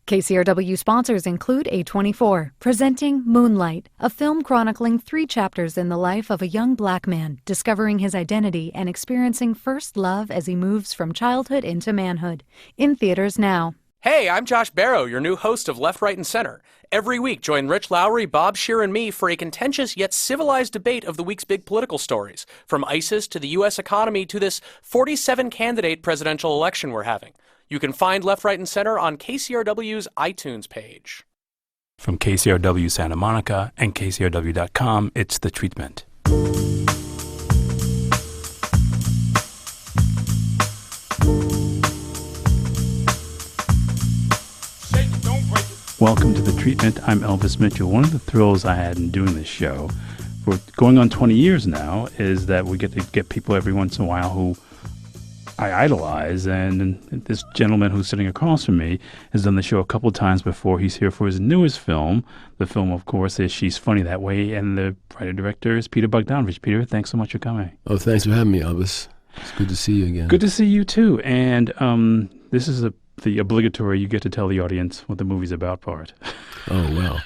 KCRW sponsors include A24, presenting Moonlight, a film chronicling 3 chapters in the life of a young black man discovering his identity and experiencing first love as he moves from childhood into manhood. In theaters now. Hey, I'm Josh Barrow, your new host of Left, Right, and Center. Every week, join Rich Lowry, Bob Scheer, and me for a contentious yet civilized debate of the week's big political stories, from ISIS to the U.S. economy to this 47-candidate presidential election we're having. You can find Left, Right, and Center on KCRW's iTunes page. From KCRW Santa Monica and KCRW.com, it's The Treatment. Welcome to The Treatment. I'm Elvis Mitchell. One of the thrills I had in doing this show, for going on 20 years now, is that we get to get people every once in a while who I idolize, and this gentleman who's sitting across from me has done the show a couple of times before. He's here for his newest film. The film, of course, is She's Funny That Way, and the writer-director is Peter Bogdanovich. Peter, thanks so much for coming. Oh, thanks for having me, Elvis. It's good to see you again. Good to see you, too. And this is the obligatory you get to tell the audience what the movie's about part. Oh, well.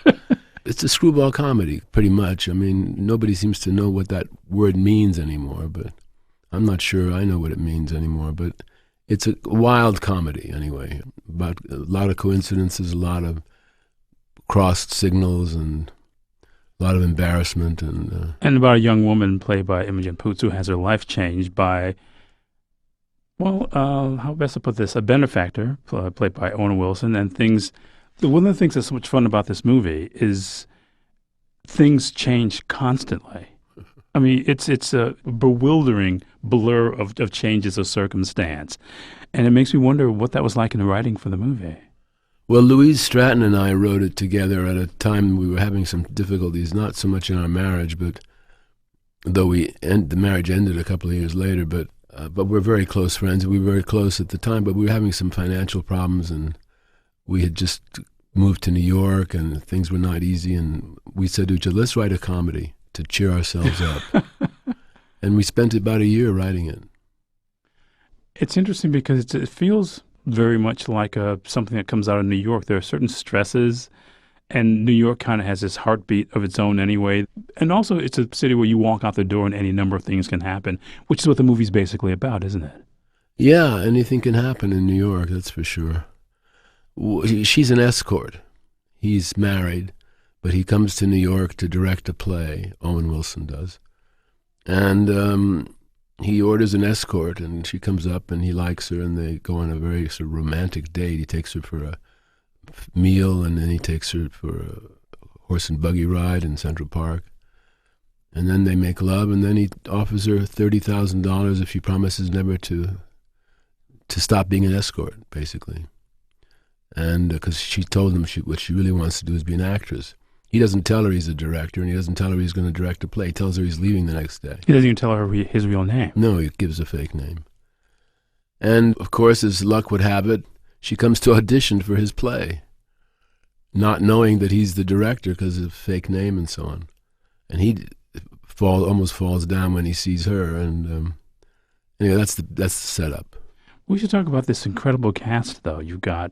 It's a screwball comedy, pretty much. I mean, nobody seems to know what that word means anymore, but I'm not sure I know what it means anymore, but it's a wild comedy anyway, about a lot of coincidences, a lot of crossed signals, and a lot of embarrassment. And about a young woman played by Imogen Poots who has her life changed by, well, how best to put this, a benefactor played by Owen Wilson. And one of the things that's so much fun about this movie is things change constantly. I mean, it's a bewildering blur of changes of circumstance. And it makes me wonder what that was like in the writing for the movie. Well, Louise Stratton and I wrote it together at a time we were having some difficulties, not so much in our marriage, but though the marriage ended a couple of years later, but we're very close friends. We were very close at the time, but we were having some financial problems, and we had just moved to New York, and things were not easy, and we said to each other, let's write a comedy to cheer ourselves up. And we spent about a year writing it. It's interesting because it feels very much like something that comes out of New York. There are certain stresses, and New York kind of has this heartbeat of its own anyway. And also, it's a city where you walk out the door and any number of things can happen, which is what the movie's basically about, isn't it? Yeah, anything can happen in New York, that's for sure. She's an escort. He's married, but he comes to New York to direct a play. Owen Wilson does. And he orders an escort, and she comes up, and he likes her, and they go on a very sort of romantic date. He takes her for a meal, and then he takes her for a horse and buggy ride in Central Park. And then they make love, and then he offers her $30,000 if she promises never to stop being an escort, basically. And because she told him what she really wants to do is be an actress. He doesn't tell her he's a director, and he doesn't tell her he's going to direct a play. He tells her he's leaving the next day. He doesn't even tell her his real name. No, he gives a fake name. And, of course, as luck would have it, she comes to audition for his play, not knowing that he's the director because of a fake name and so on. And he almost falls down when he sees her. And anyway, that's the setup. We should talk about this incredible cast, though. You've got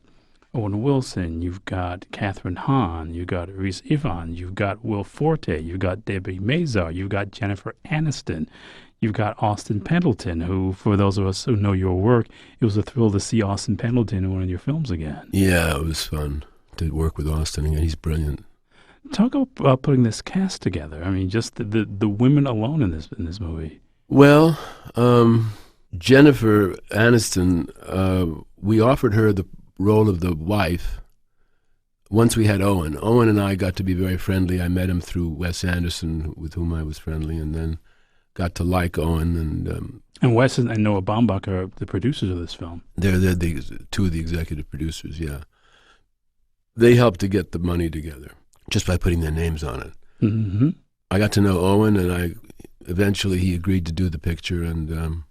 Owen Wilson, you've got Catherine Hahn, you've got Rhys Ifans, you've got Will Forte, you've got Debbie Mazar, you've got Jennifer Aniston, you've got Austin Pendleton, who, for those of us who know your work, it was a thrill to see Austin Pendleton in one of your films again. Yeah, it was fun to work with Austin again. He's brilliant. Talk about putting this cast together. I mean, just the women alone in this movie. Well, Jennifer Aniston, we offered her the role of the wife once we had Owen. Owen and I got to be very friendly. I met him through Wes Anderson, with whom I was friendly, and then got to like Owen. And Wes and Noah Baumbach are the producers of this film. They're two of the executive producers, yeah. They helped to get the money together just by putting their names on it. Mm-hmm. I got to know Owen, and eventually he agreed to do the picture, and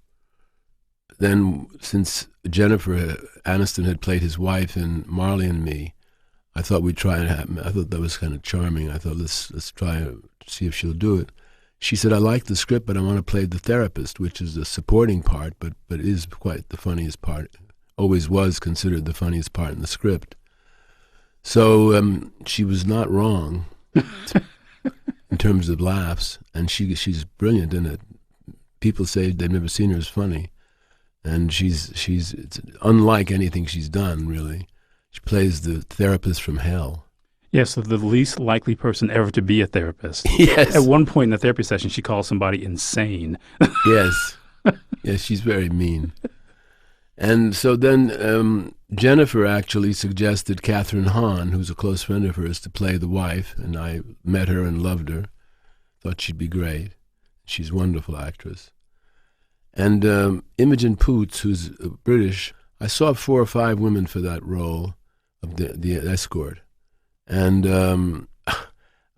then since Jennifer Aniston had played his wife in Marley and Me, I thought we'd try and I thought that was kind of charming. I thought let's try and see if she'll do it. She said, I like the script, but I want to play the therapist, which is the supporting part, but is quite the funniest part. Always was considered the funniest part in the script. So she was not wrong in terms of laughs, and she's brilliant in it. People say they've never seen her as funny, and it's unlike anything she's done, really. She plays the therapist from hell. Yes, so the least likely person ever to be a therapist. Yes. At one point in the therapy session, she calls somebody insane. Yes. Yes, she's very mean. And so then Jennifer actually suggested Catherine Hahn, who's a close friend of hers, to play the wife, and I met her and loved her. Thought she'd be great. She's a wonderful actress. And Imogen Poots, who's British, I saw 4 or 5 women for that role of the escort. And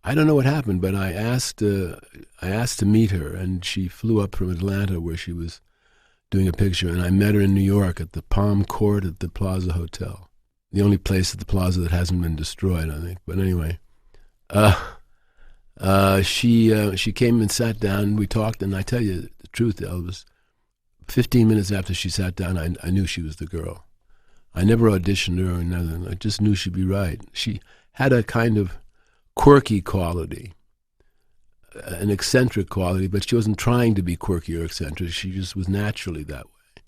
I don't know what happened, but I asked to meet her, and she flew up from Atlanta where she was doing a picture, and I met her in New York at the Palm Court at the Plaza Hotel, the only place at the Plaza that hasn't been destroyed, I think. But anyway, she came and sat down, and we talked, and I tell you the truth, Elvis, 15 minutes after she sat down, I knew she was the girl. I never auditioned her or nothing. I just knew she'd be right. She had a kind of quirky quality, an eccentric quality, but she wasn't trying to be quirky or eccentric. She just was naturally that way.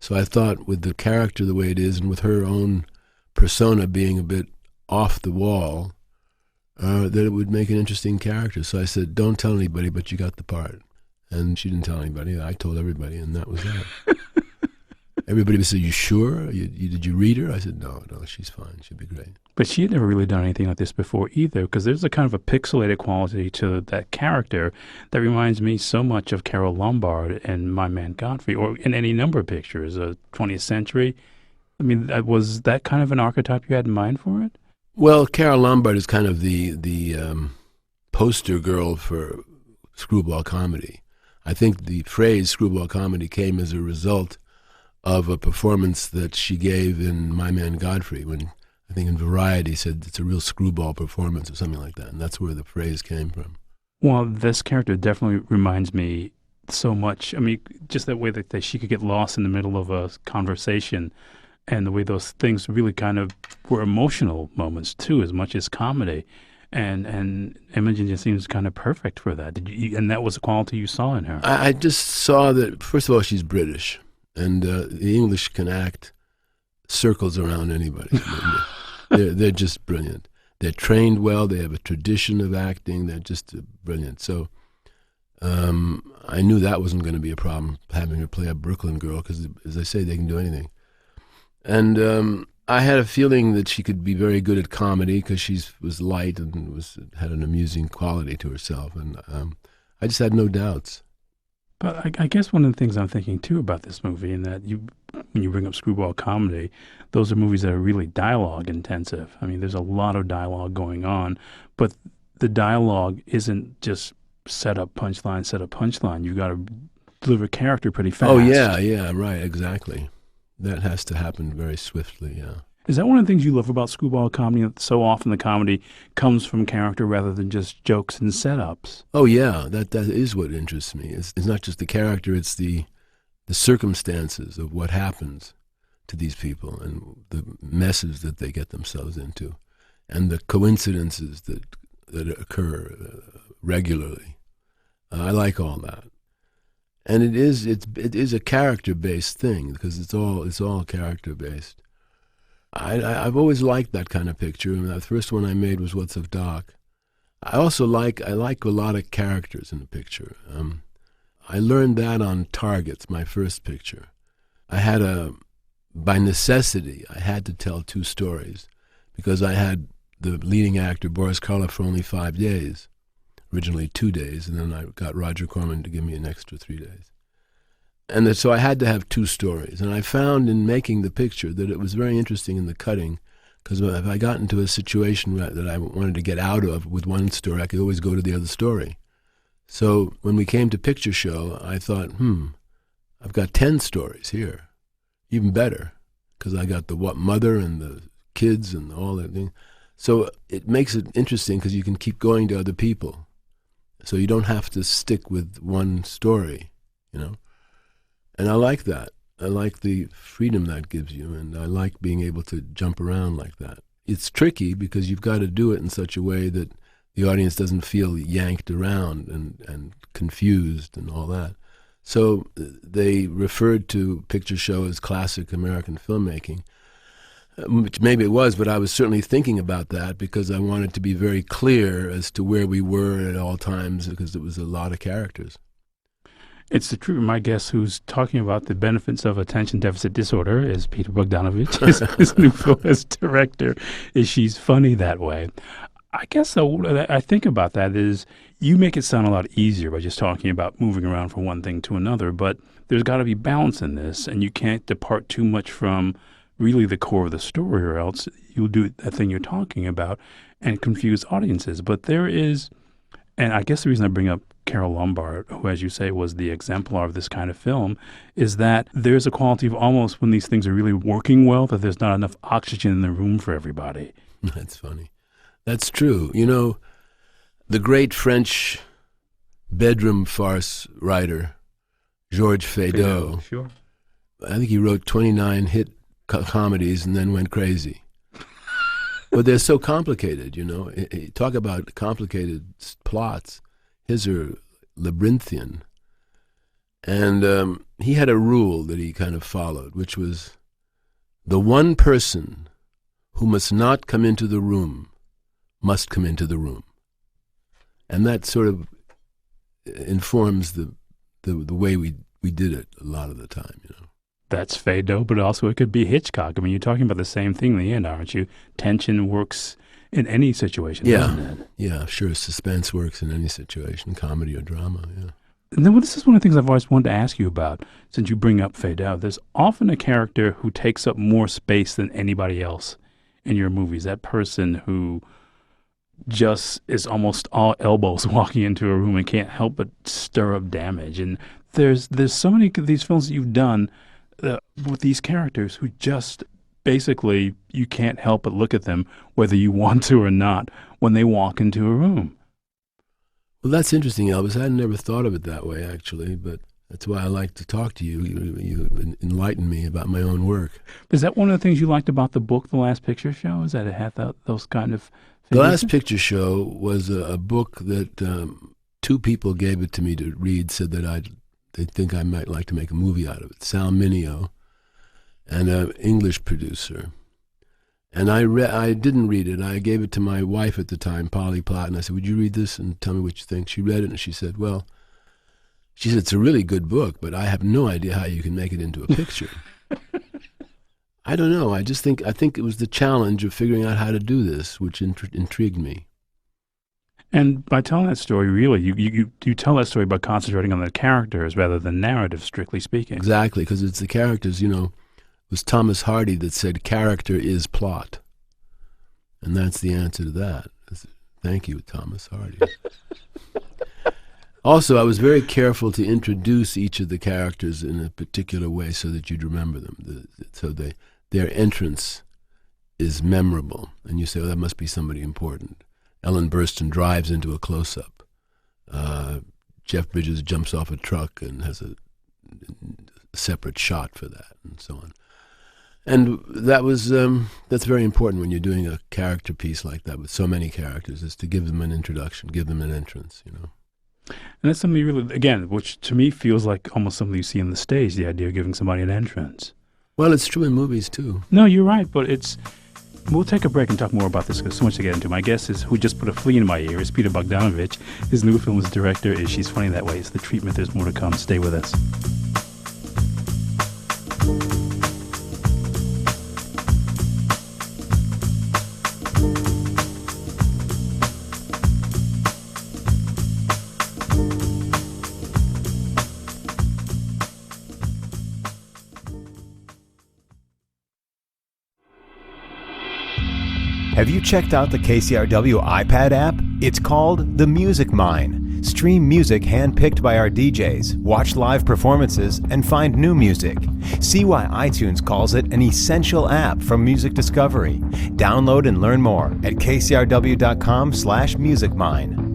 So I thought with the character the way it is and with her own persona being a bit off the wall, that it would make an interesting character. So I said, don't tell anybody, but you got the part. And she didn't tell anybody. I told everybody, and that was that. Everybody would say, you sure? Did you read her? I said, no, she's fine. She'll be great. But she had never really done anything like this before either, because there's a kind of a pixelated quality to that character that reminds me so much of Carole Lombard in My Man Godfrey, or in any number of pictures, 20th century. I mean, was that kind of an archetype you had in mind for it? Well, Carole Lombard is kind of the poster girl for screwball comedy. I think the phrase screwball comedy came as a result of a performance that she gave in My Man Godfrey, when I think in Variety said it's a real screwball performance or something like that, and that's where the phrase came from. Well, this character definitely reminds me so much. I mean, just that way that she could get lost in the middle of a conversation, and the way those things really kind of were emotional moments too, as much as comedy. And Imogen just seems kind of perfect for that. And that was a quality you saw in her. I just saw that, first of all, she's British, and the English can act circles around anybody. They're just brilliant. They're trained well. They have a tradition of acting. They're just brilliant. So I knew that wasn't going to be a problem, having her play a Brooklyn girl, because, as I say, they can do anything. And I had a feeling that she could be very good at comedy because she was light and had an amusing quality to herself. And I just had no doubts. But I guess one of the things I'm thinking, too, about this movie, and that when you bring up screwball comedy, those are movies that are really dialogue intensive. I mean, there's a lot of dialogue going on, but the dialogue isn't just set up punchline. You got to deliver character pretty fast. Oh, yeah, right, exactly. That has to happen very swiftly, yeah. Is that one of the things you love about screwball comedy, that so often the comedy comes from character rather than just jokes and setups? Oh, yeah, that is what interests me. It's not just the character, it's the circumstances of what happens to these people and the messes that they get themselves into and the coincidences that occur regularly. I like all that. And it is a character-based thing because it's all character-based. I've always liked that kind of picture. And the first one I made was What's of Doc. I like a lot of characters in the picture. I learned that on Targets, my first picture. By necessity, I had to tell 2 stories because I had the leading actor, Boris Karloff, for only 5 days, originally 2 days, and then I got Roger Corman to give me an extra 3 days. And so I had to have 2 stories. And I found in making the picture that it was very interesting in the cutting, because if I got into a situation that I wanted to get out of with one story, I could always go to the other story. So when we came to picture show, I thought, I've got 10 stories here, even better, because I got the mother and the kids and all that thing. So it makes it interesting because you can keep going to other people. So you don't have to stick with one story, And I like that. I like the freedom that gives you, and I like being able to jump around like that. it's tricky because you've got to do it in such a way that the audience doesn't feel yanked around and confused and all that. So they referred to Picture Show as classic American filmmaking, which maybe it was, but I was certainly thinking about that because I wanted to be very clear as to where we were at all times because it was a lot of characters. It's the truth. My guest who's talking about the benefits of attention deficit disorder is Peter Bogdanovich. His new film as director is She's Funny That Way. I guess I think about that is you make it sound a lot easier by just talking about moving around from one thing to another, but there's got to be balance in this, and you can't depart too much from really the core of the story, or else you'll do that thing you're talking about and confuse audiences. But there is, and I guess the reason I bring up Carole Lombard, who, as you say, was the exemplar of this kind of film, is that there's a quality of almost when these things are really working well, that there's not enough oxygen in the room for everybody. That's funny. That's true. You know, the great French bedroom farce writer, Georges Feydeau, sure. I think he wrote 29 hit comedies and then went crazy. But they're so complicated, you know. Talk about complicated plots. His are labyrinthian. And he had a rule that he kind of followed, which was the one person who must not come into the room must come into the room. And that sort of informs the way we did it a lot of the time, you know. That's Feydeau, but also it could be Hitchcock. I mean, you're talking about the same thing in the end, aren't you? Tension works in any situation, doesn't it? Yeah, sure. Suspense works in any situation, comedy or drama, yeah. And then this is one of the things I've always wanted to ask you about, since you bring up Feydeau. There's often a character who takes up more space than anybody else in your movies. That person who just is almost all elbows walking into a room and can't help but stir up damage. And there's so many of these films that you've done with these characters who just basically you can't help but look at them, whether you want to or not, when they walk into a room. Well, that's interesting, Elvis. I had never thought of it that way, actually, but that's why I like to talk to you. You enlighten me about my own work. Is that one of the things you liked about the book, The Last Picture Show, is that it had those kind of figures? The Last Picture Show was a book that two people gave it to me to read, said that they think I might like to make a movie out of it. Sal Mineo and an English producer. And I didn't read it. I gave it to my wife at the time, Polly Platt, and I said, would you read this and tell me what you think? She read it and she said, it's a really good book, but I have no idea how you can make it into a picture. I don't know. I think it was the challenge of figuring out how to do this, which intrigued me. And by telling that story, really, you tell that story by concentrating on the characters rather than narrative, strictly speaking. Exactly, because it's the characters, you know. It was Thomas Hardy that said, character is plot. And that's the answer to that. Thank you, Thomas Hardy. Also, I was very careful to introduce each of the characters in a particular way so that you'd remember them. Their entrance is memorable. And you say, that must be somebody important. Ellen Burstyn drives into a close-up. Jeff Bridges jumps off a truck and has a separate shot for that, and so on. And that's very important when you're doing a character piece like that with so many characters, is to give them an introduction, give them an entrance, you know. And that's something you really, again, which to me feels like almost something you see on the stage, the idea of giving somebody an entrance. Well, it's true in movies, too. No, you're right, but we'll take a break and talk more about this because there's so much to get into. My guest who just put a flea in my ear is Peter Bogdanovich. His new film as director is She's Funny That Way. It's The Treatment. There's more to come. Stay with us. Have you checked out the KCRW iPad app? It's called The Music Mine. Stream music handpicked by our DJs, watch live performances, and find new music. See why iTunes calls it an essential app for music discovery. Download and learn more at kcrw.com/musicmine.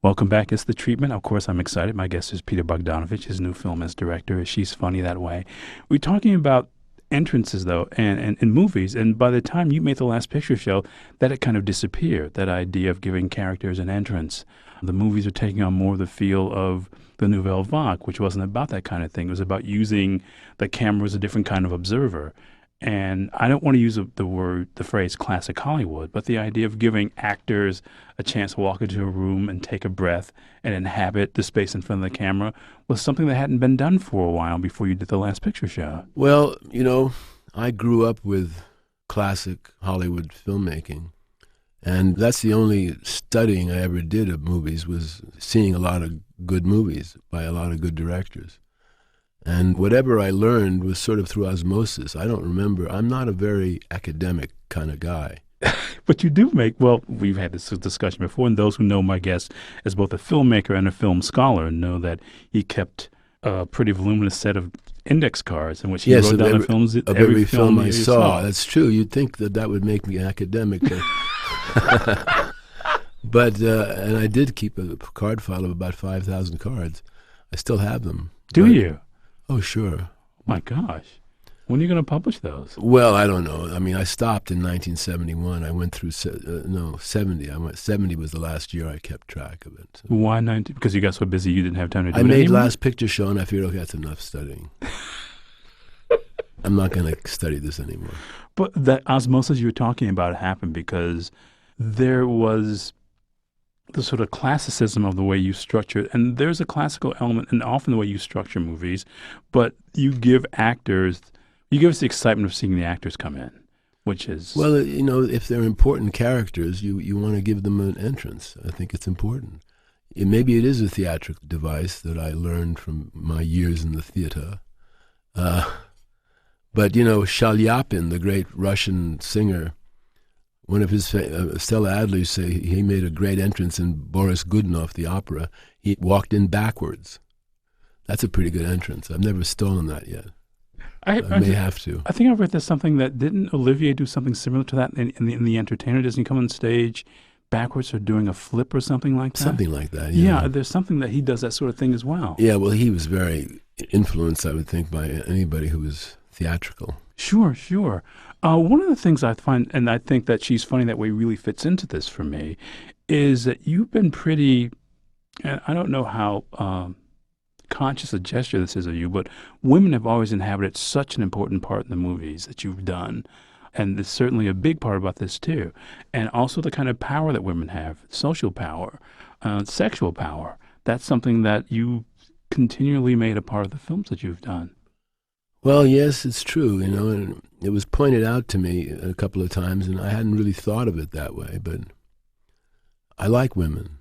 Welcome back. It's The Treatment. Of course, I'm excited. My guest is Peter Bogdanovich. His new film as director is She's Funny That Way. We're talking about entrances, though, and in movies. And by the time you made The Last Picture Show, that had kind of disappeared, that idea of giving characters an entrance. The movies are taking on more of the feel of the Nouvelle Vague, which wasn't about that kind of thing. It was about using the camera as a different kind of observer. And I don't want to use the phrase classic Hollywood, but the idea of giving actors a chance to walk into a room and take a breath and inhabit the space in front of the camera was something that hadn't been done for a while before you did The Last Picture Show. Well, I grew up with classic Hollywood filmmaking, and that's the only studying I ever did of movies, was seeing a lot of good movies by a lot of good directors. And whatever I learned was sort of through osmosis. I don't remember. I'm not a very academic kind of guy. But you do we've had this discussion before, and those who know my guest as both a filmmaker and a film scholar know that he kept a pretty voluminous set of index cards in which he wrote down every film I saw. That's true. You'd think that would make me academic. But and I did keep a card file of about 5,000 cards. I still have them. Do you? Oh, sure. My gosh. When are you going to publish those? Well, I don't know. I mean, I stopped in 1971. I went through, 70. 70 was the last year I kept track of it. So. Why 90? Because you got so busy you didn't have time to do it I made anymore? Last Picture Show, and I figured, okay, that's enough studying. I'm not going to study this anymore. But that osmosis you were talking about happened because there was the sort of classicism of the way you structure it. And there's a classical element in often the way you structure movies, but you give us the excitement of seeing the actors come in, which is... Well, if they're important characters, you want to give them an entrance. I think it's important. Maybe it is a theatrical device that I learned from my years in the theater. But, Shalyapin, the great Russian singer, one of his, Stella Adler say he made a great entrance in Boris Godunov, the opera. He walked in backwards. That's a pretty good entrance. I've never stolen that yet. I may have to. I think I read there's something that, didn't Olivier do something similar to that in The Entertainer? Doesn't he come on stage backwards or doing a flip or something like that? Something like that, yeah. Yeah, there's something that he does that sort of thing as well. Yeah, well, he was very influenced, I would think, by anybody who was theatrical. Sure. One of the things I find, and I think that She's Funny That Way really fits into this for me, is that you've been pretty, and I don't know how conscious a gesture this is of you, but women have always inhabited such an important part in the movies that you've done. And there's certainly a big part about this too. And also the kind of power that women have, social power, sexual power. That's something that you continually made a part of the films that you've done. Well, yes, it's true, and it was pointed out to me a couple of times, and I hadn't really thought of it that way, but I like women.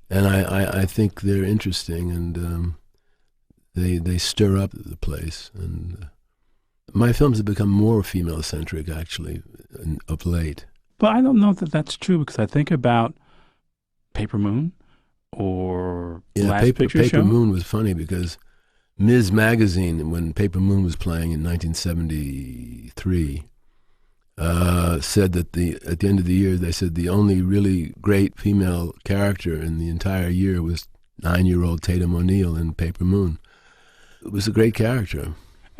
And I think they're interesting, and they stir up the place. And my films have become more female-centric, actually, of late. But I don't know that that's true, because I think about Paper Moon or Last Picture Show. Paper Moon was funny because Ms. Magazine, when Paper Moon was playing in 1973, said that at the end of the year, they said the only really great female character in the entire year was 9-year-old Tatum O'Neal in Paper Moon. It was a great character.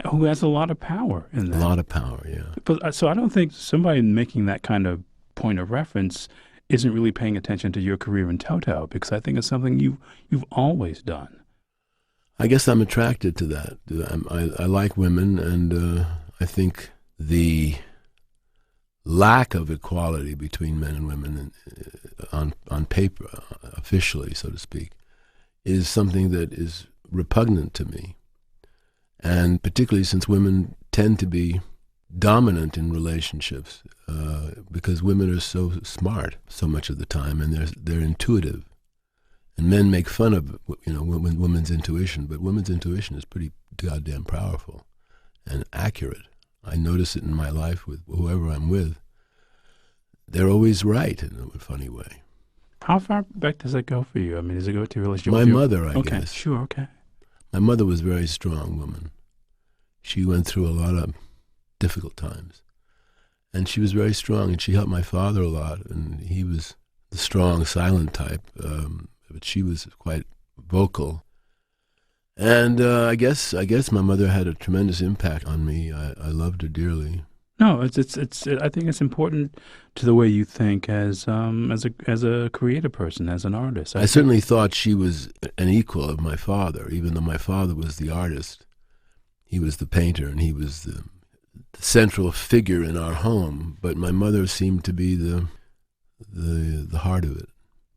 Who has a lot of power in that. A lot of power, yeah. But so I don't think somebody making that kind of point of reference isn't really paying attention to your career in toto, because I think it's something you've always done. I guess I'm attracted to that. I like women, and I think the lack of equality between men and women on paper, officially, so to speak, is something that is repugnant to me. And particularly since women tend to be dominant in relationships, because women are so smart so much of the time, and they're intuitive. And men make fun of women's intuition, but women's intuition is pretty goddamn powerful and accurate. I notice it in my life with whoever I'm with. They're always right in a funny way. How far back does it go for you? I mean, does it go to your relationship? My mother, I okay, guess. Sure, okay. My mother was a very strong woman. She went through a lot of difficult times. And she was very strong, and she helped my father a lot, and he was the strong, silent type, but she was quite vocal. And I guess my mother had a tremendous impact on me. I loved her dearly. No, it's. I think it's important to the way you think as a creative person, as an artist. I certainly thought she was an equal of my father, even though my father was the artist. He was the painter, and he was the central figure in our home. But my mother seemed to be the heart of it.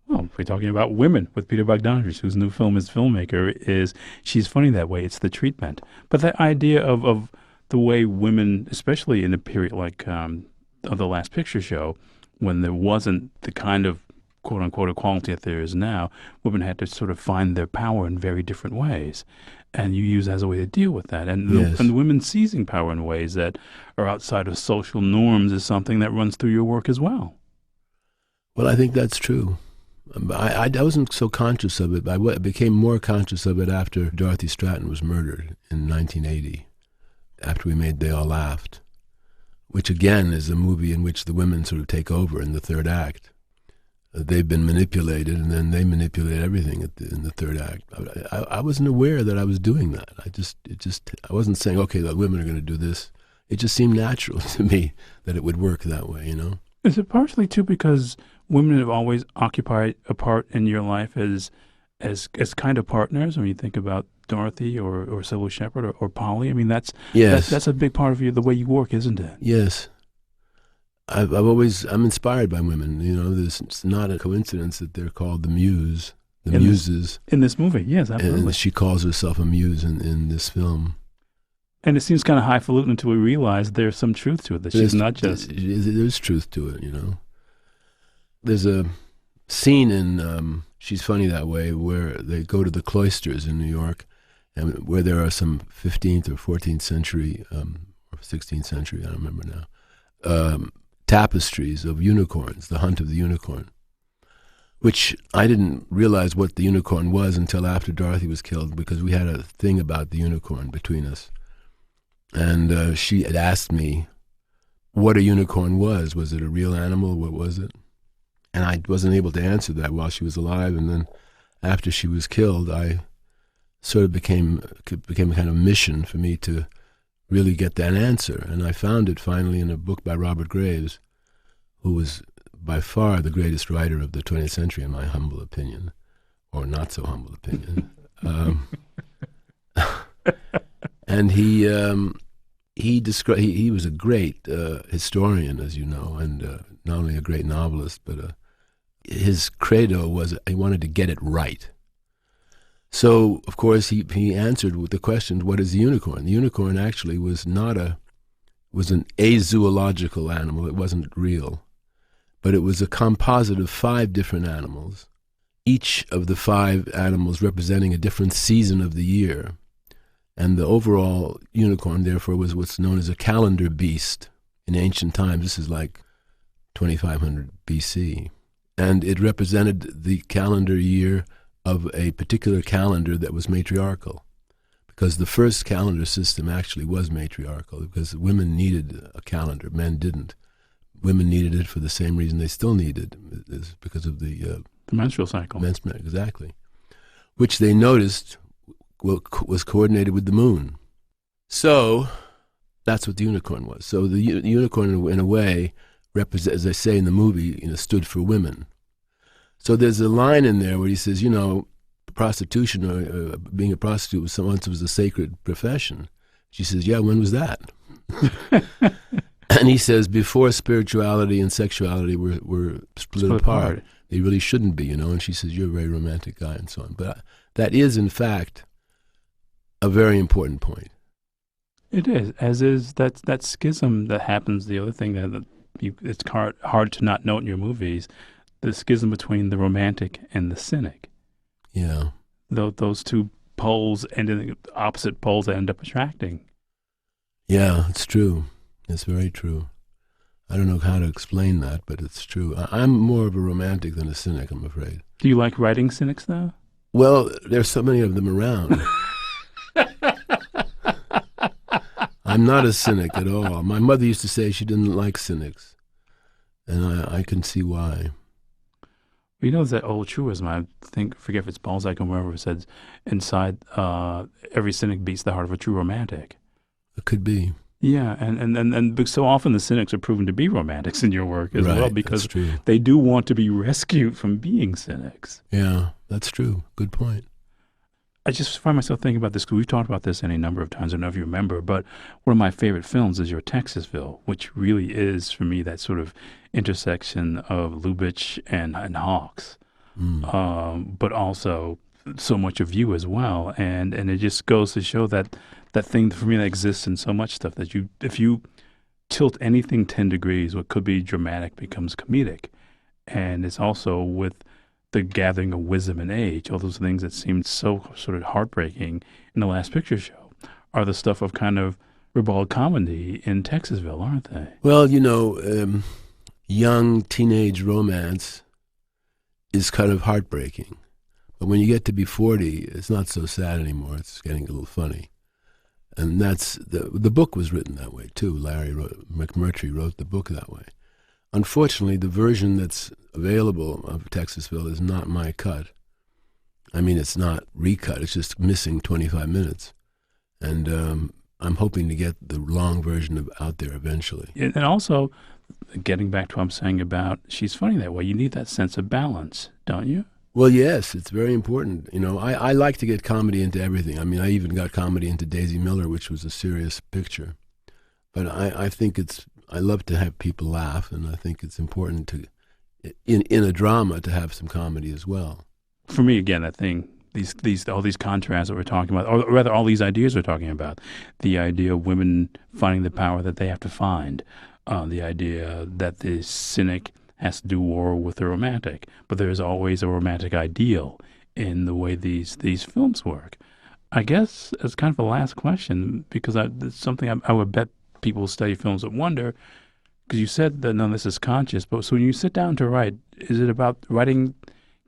Well, we're talking about Women with Peter Bogdanovich, whose new film as filmmaker is She's Funny That Way. It's the treatment. But that idea of the way women, especially in a period like of the Last Picture Show, when there wasn't the kind of quote-unquote equality that there is now, women had to sort of find their power in very different ways. And you use that as a way to deal with that. And, Yes. and the women seizing power in ways that are outside of social norms is something that runs through your work as well. Well, I think that's true. I wasn't so conscious of it, but I became more conscious of it after Dorothy Stratton was murdered in 1980, after we made They All Laughed, which again is a movie in which the women sort of take over in the third act. They've been manipulated, and then they manipulate everything in the third act. I wasn't aware that I was doing that. I wasn't saying, okay, the women are going to do this. It just seemed natural to me that it would work that way, you know? Is it partially, too, because women have always occupied a part in your life as kind of partners? When you think about Dorothy or Sybil Shepherd or Polly, I mean, that's a big part of the way you work, isn't it? Yes. I'm inspired by women. You know, it's not a coincidence that they're called the muses. In this movie, yes, absolutely. And she calls herself a muse in this film. And it seems kind of highfalutin until we realize there's some truth to it, that she's not just... There's truth to it, you know. There's a scene in She's Funny That Way where they go to the cloisters in New York, and where there are some 15th or 14th century, or 16th century, I don't remember now, tapestries of unicorns, the hunt of the unicorn, which I didn't realize what the unicorn was until after Dorothy was killed, because we had a thing about the unicorn between us. And she had asked me what a unicorn was. Was it a real animal? What was it? And I wasn't able to answer that while she was alive. And then after she was killed, I sort of became a kind of mission for me to really get that answer. And I found it finally in a book by Robert Graves, who was by far the greatest writer of the 20th century, in my humble opinion, or not so humble opinion. And he was a great historian, as you know, and not only a great novelist, but his credo was he wanted to get it right. So, of course, he answered with the question, what is the unicorn? The unicorn actually was an azoological animal. It wasn't real. But it was a composite of 5 different animals, each of the 5 animals representing a different season of the year. And the overall unicorn, therefore, was what's known as a calendar beast in ancient times. This is like 2500 BC. And it represented the calendar year of a particular calendar that was matriarchal. Because the first calendar system actually was matriarchal, because women needed a calendar, men didn't. Women needed it for the same reason they still need it, is because of the menstrual cycle. Exactly. Which they noticed was coordinated with the moon. So that's what the unicorn was. So the unicorn, in a way, as I say in the movie, stood for women. So there's a line in there where he says, prostitution or being a prostitute once was a sacred profession. She says, yeah, when was that? And he says, before spirituality and sexuality were split apart. They really shouldn't be, And she says, you're a very romantic guy and so on. But that is, in fact, a very important point. It is, as is that schism that happens. The other thing that it's hard to not note in your movies, the schism between the romantic and the cynic. Yeah. Those two poles and opposite poles that end up attracting. Yeah, it's true. It's very true. I don't know how to explain that, but it's true. I'm more of a romantic than a cynic, I'm afraid. Do you like writing cynics, though? Well, there's so many of them around. I'm not a cynic at all. My mother used to say she didn't like cynics, and I can see why. You know, that old truism, forget if it's Balzac or whoever, says, inside every cynic beats the heart of a true romantic. It could be. Yeah, and so often the cynics are proven to be romantics in your work as well, because that's true. They do want to be rescued from being cynics. Yeah, that's true. Good point. I just find myself thinking about this, because we've talked about this any number of times. I don't know if you remember, but one of my favorite films is your Texasville, which really is, for me, that sort of intersection of Lubitsch and Hawks, but also so much of you as well. And it just goes to show that thing for me that exists in so much stuff, that if you tilt anything 10 degrees, what could be dramatic becomes comedic. And it's also with the gathering of wisdom and age, all those things that seemed so sort of heartbreaking in The Last Picture Show are the stuff of kind of ribald comedy in Texasville, aren't they? Well, young teenage romance is kind of heartbreaking. But when you get to be 40, it's not so sad anymore. It's getting a little funny. And that's the book was written that way, too. McMurtry wrote the book that way. Unfortunately, the version that's available of Texasville is not my cut. I mean, it's not recut. It's just missing 25 minutes. And I'm hoping to get the long version out there eventually. And also, getting back to what I'm saying about She's Funny That Way, you need that sense of balance, don't you? Well, yes, it's very important. I like to get comedy into everything. I mean, I even got comedy into Daisy Miller, which was a serious picture. But I think I love to have people laugh, and I think it's important to, in a drama, to have some comedy as well. For me, again, that thing, all these contrasts that we're talking about, or rather all these ideas we're talking about, the idea of women finding the power that they have to find, the idea that the cynic has to do war with the romantic, but there's always a romantic ideal in the way these films work. I guess as kind of a last question, because it's something I would bet people who study films would wonder, because you said that none of this is conscious, but so when you sit down to write, is it about writing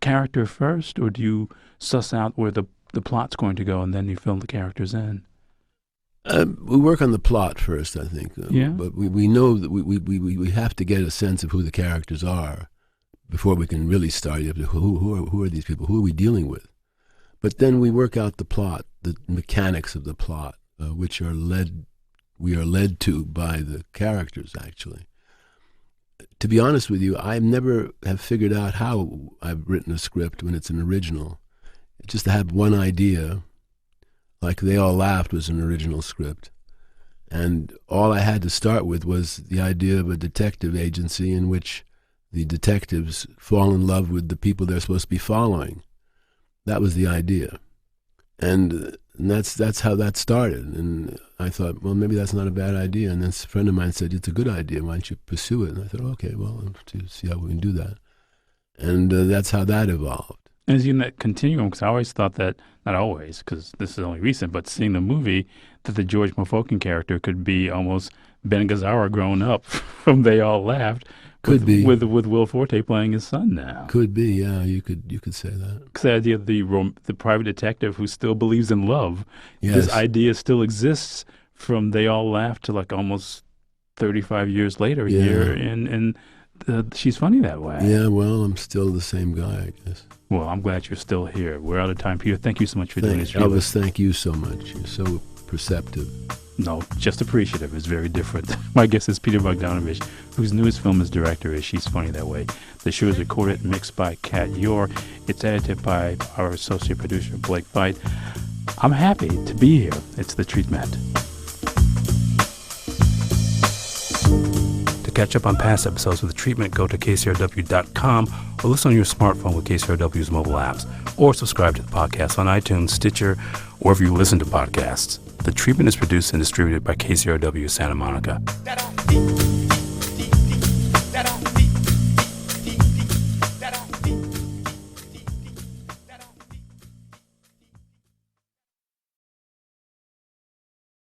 character first, or do you suss out where the plot's going to go and then you fill the characters in? We work on the plot first, I think. Yeah. But we know that we have to get a sense of who the characters are before we can really start. You have to, who are these people? Who are we dealing with? But then we work out the plot, the mechanics of the plot, which we are led to by the characters, actually. To be honest with you, I never have figured out how I've written a script when it's an original. Just to have one idea, like They All Laughed was an original script. And all I had to start with was the idea of a detective agency in which the detectives fall in love with the people they're supposed to be following. That was the idea. And that's how that started. And I thought, well, maybe that's not a bad idea. And then a friend of mine said, it's a good idea. Why don't you pursue it? And I thought, okay, well, let's see how we can do that. And that's how that evolved. And as you continue, because I always thought that, not always, because this is only recent, but seeing the movie, that the George Mofokin character could be almost Ben Gazzara grown up from They All Laughed. Could be. With Will Forte playing his son now. Could be, yeah, you could say that. Because the idea of the private detective who still believes in love, yes. This idea still exists from They All Laughed to like almost 35 years later here in She's Funny That Way. Yeah, well, I'm still the same guy, I guess. Well, I'm glad you're still here. We're out of time. Peter, thank you so much for doing this. Elvis, thank you so much. You're so perceptive. No, just appreciative. It's very different. My guest is Peter Bogdanovich, whose newest film as director is She's Funny That Way. The show is recorded and mixed by Kat Yor. It's edited by our associate producer, Blake Byte. I'm happy to be here. It's The Treatment. To catch up on past episodes of The Treatment, go to KCRW.com or listen on your smartphone with KCRW's mobile apps, or subscribe to the podcast on iTunes, Stitcher, or wherever you listen to podcasts. The Treatment is produced and distributed by KCRW Santa Monica.